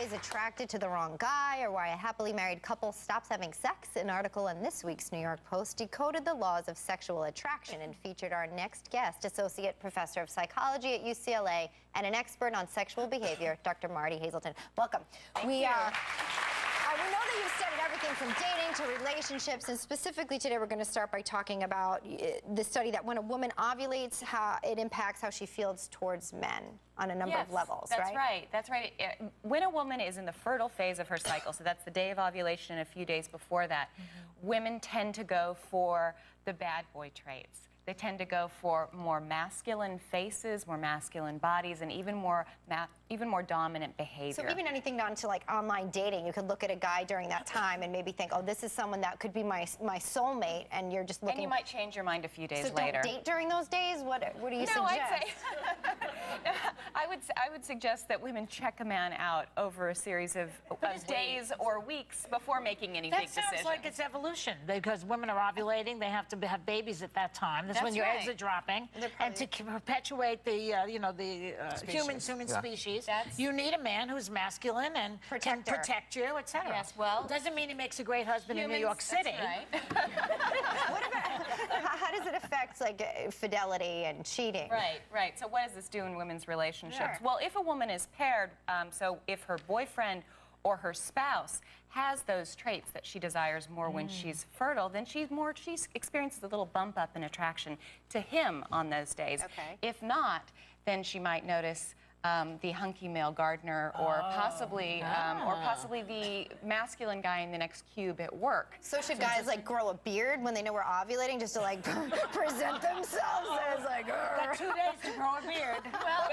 is attracted to the wrong guy, or why a happily married couple stops having sex. An article in this week's New York Post decoded the laws of sexual attraction and featured our next guest, Associate Professor of Psychology at UCLA and an expert on sexual behavior, Dr. Martie Haselton. Welcome. Thank you. We know that you've studied everything from dating to relationships, and specifically today we're going to start by talking about the study that when a woman ovulates, how it impacts how she feels towards men on a number of levels, that's right? That's right. When a woman is in the fertile phase of her cycle, so that's the day of ovulation and a few days before that, women tend to go for the bad boy traits. They tend to go for more masculine faces, more masculine bodies, and even more dominant behavior. So even anything down to like online dating, you could look at a guy during that time and maybe think, oh, this is someone that could be my soulmate, and you're just looking. And you might change your mind a few days so later. Don't date during those days? What do you suggest? I'd say I would suggest that women check a man out over a series of days or weeks before making any big decisions. That sounds like it's evolution, because women are ovulating. They have to have babies at that time. That's when your eggs are dropping. And to perpetuate the, human species, you need a man who's masculine and can protect you, etc. Yes, well, doesn't mean he makes a great husband in New York City. That's right. What about, how does it affect like fidelity and cheating? Right. So what does this do in women's relationships? Sure. Well, if a woman is paired, so if her boyfriend or her spouse has those traits that she desires more when she's fertile, then she experiences a little bump up in attraction to him on those days. Okay. If not, then she might notice the hunky male gardener, or possibly the masculine guy in the next cube at work. So should guys like grow a beard when they know we're ovulating, just to like present themselves as like? Got 2 days to grow a beard. Well,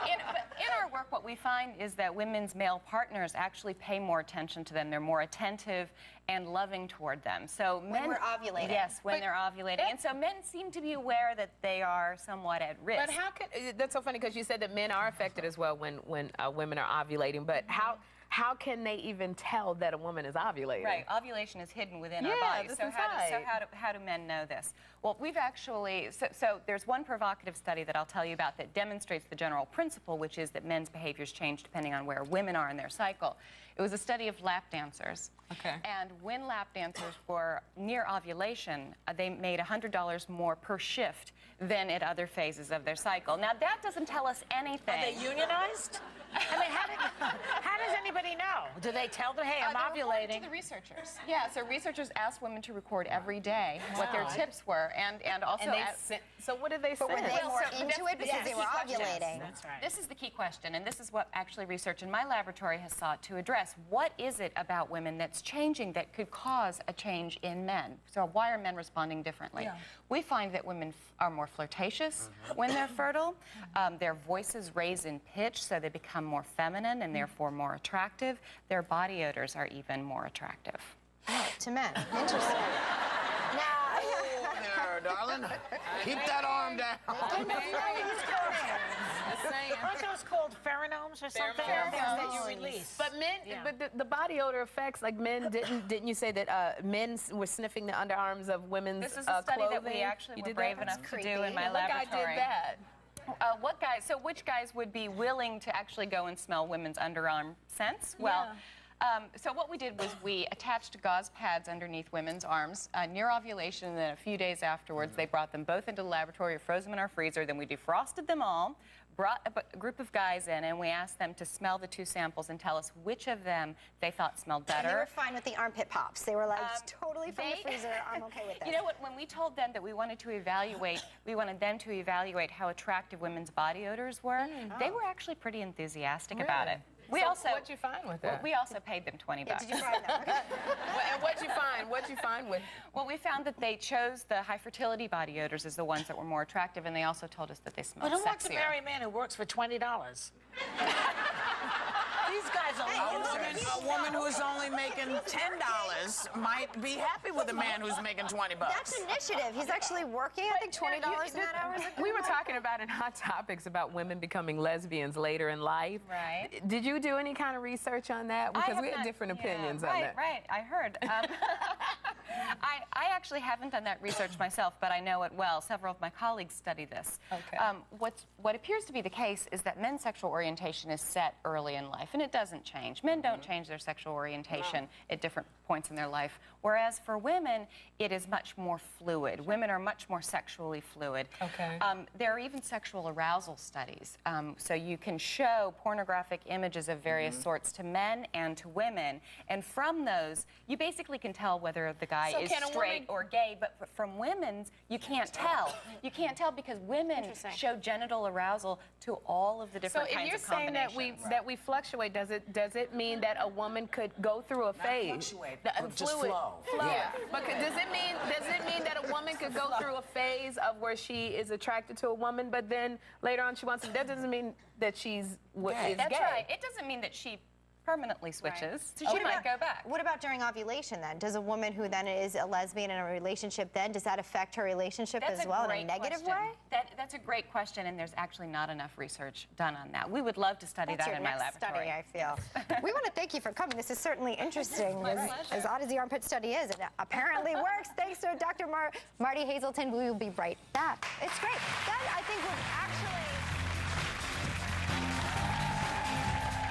in our work, what we find is that women's male partners actually pay more attention to them. They're more attentive and loving toward them. So when we're ovulating. Yes, when they're ovulating. And so men seem to be aware that they are somewhat at risk. But how could, that's so funny, because you said that men are affected as well when women are ovulating, but how can they even tell that a woman is ovulating? Right, ovulation is hidden within our bodies. So how do men know this? Well, we've actually, so there's one provocative study that I'll tell you about that demonstrates the general principle, which is that men's behaviors change depending on where women are in their cycle. It was a study of lap dancers. Okay. And when lap dancers were near ovulation, they made $100 more per shift than at other phases of their cycle. Now, that doesn't tell us anything. Are they unionized? I mean, how does anybody know? Do they tell them, hey, I'm ovulating? To the researchers. Yeah, so researchers asked women to record every day what their tips were, and also... So what did they say? But were they more into it because they were ovulating? That's right. This is the key question, and this is what actually research in my laboratory has sought to address. What is it about women that's changing that could cause a change in men? So why are men responding differently? Yeah. We find that women are more flirtatious when they're fertile. Their voices raise in pitch, so they become more feminine and therefore more attractive. Their body odors are even more attractive. To men. Interesting. Now, there, darling. Keep that arm down. Aren't those called pheromones or something? Pheromones that you release. But men, but the body odor effects, like men didn't you say that men were sniffing the underarms of women's This is a study clothing? that we actually were brave enough to do in my What laboratory. guy did that? What guys? So which guys would be willing to actually go and smell women's underarm scents? Well, so what we did was we attached gauze pads underneath women's arms near ovulation, and then a few days afterwards, they brought them both into the laboratory, froze them in our freezer, then we defrosted them all, brought a group of guys in, and we asked them to smell the two samples and tell us which of them they thought smelled better. and they were fine with the armpit pops. They were like, totally from the freezer, I'm okay with this. You know what, when we told them that we wanted them to evaluate how attractive women's body odors were, they were actually pretty enthusiastic about it. What'd you find with that? We also paid them $20. Did you find them? And what'd you find? What'd you find with? Well, we found that they chose the high fertility body odors as the ones that were more attractive, and they also told us that they smelled But who wants to sexier. marry a man who works for $20? These guys are losers. A woman who's only making $10 might be happy with a man who's making $20. That's initiative. He's actually working, I think, $20 an hour is a good We were one. talking about in Hot Topics about women becoming lesbians later in life. Right. Did you do any kind of research on that? Because we had different opinions on that. Right, I heard. I actually haven't done that research myself, but I know it well. Several of my colleagues study this. Okay. What appears to be the case is that men's sexual orientation is set early in life, and it doesn't change. Men don't change their sexual orientation at different points in their life, whereas for women, it is much more fluid. Women are much more sexually fluid. Okay. There are even sexual arousal studies. So you can show pornographic images of various sorts to men and to women, and from those, you basically can tell whether the guy is straight or gay, but from women's, you can't tell. You can't tell because women show genital arousal to all of the different kinds of combinations. So if you're saying that we fluctuate, does it mean that a woman could go through a phase? Fluctuate, just flow. Yeah. But does it mean that a woman could go through a phase of where she is attracted to a woman, but then later on she wants to? That doesn't mean that she's gay. That's right. It doesn't mean that she permanently switches. So she might go back. What about during ovulation then? Does a woman who then is a lesbian in a relationship then, does that affect her relationship as well in a negative way? That's a great question, and there's actually not enough research done on that. We would love to study that in my laboratory. Study, I feel. We want to thank you for coming. This is certainly interesting, as odd as the armpit study is. It apparently works. Thanks to Dr. Martie Haselton. We will be right back. It's great. That, I think, would actually...